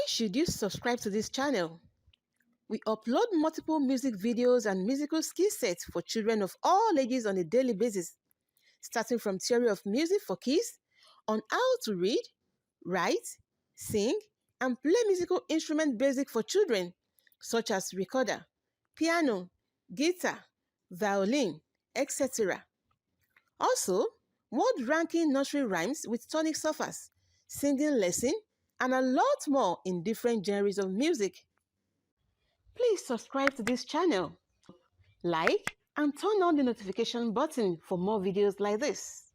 should you subscribe to this channel? We upload multiple music videos and musical skill sets for children of all ages on a daily basis, starting from theory of music for kids on how to read, write, sing, and play musical instrument basic for children, such as recorder, piano, guitar, violin, etc. Also, word-ranking nursery rhymes with tonic-solfas, singing lesson, and a lot more in different genres of music. Please subscribe to this channel, like, and turn on the notification button for more videos like this.